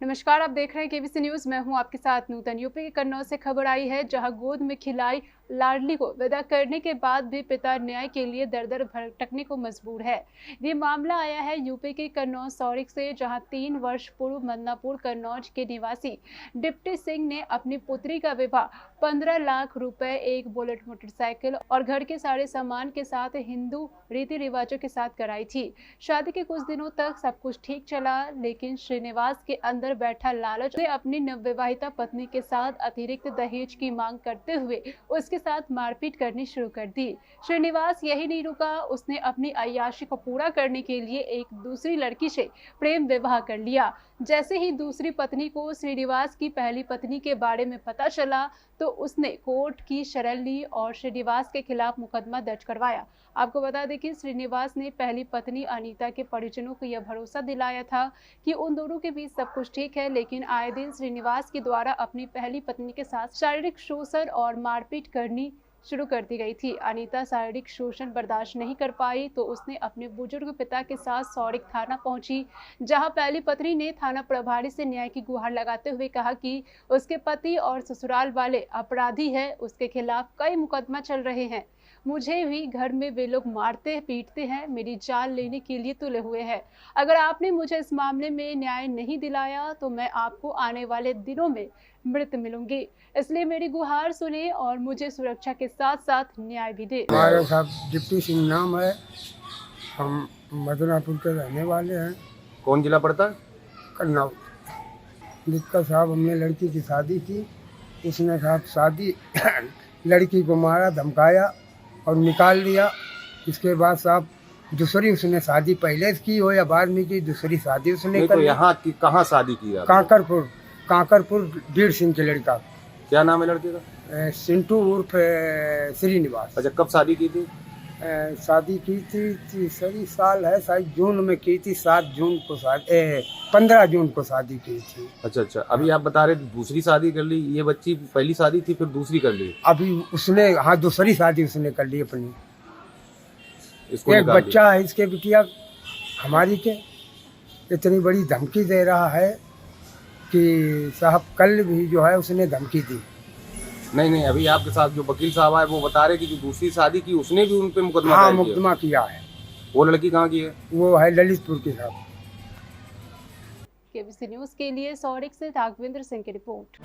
नमस्कार, आप देख रहे हैं केबीसी न्यूज। मैं हूं आपके साथ नूतन। यूपी के कन्नौज से खबर आई है, जहां गोद में खिलाई लाडली को विदा करने के बाद भी पिता न्याय के लिए दर-दर भटकने को मजबूर है। ये मामला आया है यूपी के कन्नौज सौरिक से, जहां 3 वर्ष पूर्व मदनापुर कन्नौज के निवासी डिप्टी सिंह ने अपनी पुत्री का विवाह 15 लाख रुपए, एक बुलेट मोटरसाइकिल और घर के सारे सामान के साथ हिंदू रीति रिवाजों के साथ कराई थी। शादी के कुछ दिनों तक सब कुछ ठीक चला, लेकिन श्रीनिवास के अंदर बैठा लालच ने अपनी नवविवाहिता पत्नी के साथ अतिरिक्त दहेज की मांग करते हुए उसके साथ मारपीट करनी शुरू कर दी। श्रीनिवास यही नहीं रुका, उसने अपनी अय्याशी को पूरा करने के लिए एक दूसरी लड़की से प्रेम विवाह कर लिया। जैसे ही दूसरी पत्नी को श्रीनिवास की पहली पत्नी के बारे में पता चला, तो उसने कोर्ट की शरण ली और श्रीनिवास के खिलाफ मुकदमा दर्ज करवाया। आपको बता दें कि श्रीनिवास ने पहली पत्नी अनीता के परिजनों को यह भरोसा दिलाया था कि उन दोनों के बीच सब कुछ ठीक है, लेकिन आए दिन श्रीनिवास के द्वारा अपनी पहली पत्नी के साथ शारीरिक शोषण और मारपीट करनी शुरू कर दी गई थी। अनीता शारीरिक शोषण बर्दाश्त नहीं कर पाई, तो उसने अपने बुजुर्ग पिता के साथ सौरिक थाना पहुंची, जहां पहली पत्नी ने थाना प्रभारी से न्याय की गुहार लगाते हुए कहा कि उसके पति और ससुराल वाले अपराधी हैं, उसके खिलाफ कई मुकदमा चल रहे हैं। मुझे भी घर में वे लोग मारते पीटते हैं, मेरी जान लेने के लिए तुले हुए हैं। अगर आपने मुझे इस मामले में न्याय नहीं दिलाया, तो मैं आपको आने वाले दिनों में मृत मिलूंगी। इसलिए मेरी गुहार सुने और मुझे सुरक्षा के साथ साथ न्याय भी दे। हमारे साथ डिप्टी सिंह नाम है, हम मदनापुर के रहने वाले हैं। कौन जिला पड़ता है? कन्नौज। दिक्कत साहब, हमने लड़की की शादी की, उसने साहब शादी लड़की को मारा, धमकाया और निकाल दिया। इसके बाद साहब दूसरी उसने शादी पहले की हो या बाद में की, दूसरी शादी उसने तो यहाँ की कहाँ शादी की आपने? काकरपुर बीर सिंह के लड़का। क्या नाम है लड़के का? सिंटू उर्फ श्रीनिवास। अच्छा, कब शादी की थी? शादी की थी तीसरी साल है, शायद जून में की थी, 7 जून को शादी, 15 जून को शादी की थी। अच्छा, अभी आप बता रहे दूसरी शादी कर ली, ये बच्ची पहली शादी थी फिर दूसरी कर ली? अभी उसने, हाँ, दूसरी शादी उसने कर ली अपनी। इसको एक बच्चा है इसके बिटिया हमारी के। इतनी बड़ी धमकी दे रहा है कि साहब कल भी जो है उसने धमकी दी। नहीं, अभी आपके साथ जो वकील साहब आए वो बता रहे कि जो दूसरी शादी की उसने भी उन पे मुकदमा हाँ, मुकदमा किया है। वो लड़की कहाँ की है? वो है ललितपुर की साहब। केबीसी न्यूज के लिए सौरिक से राघवेंद्र सिंह की रिपोर्ट।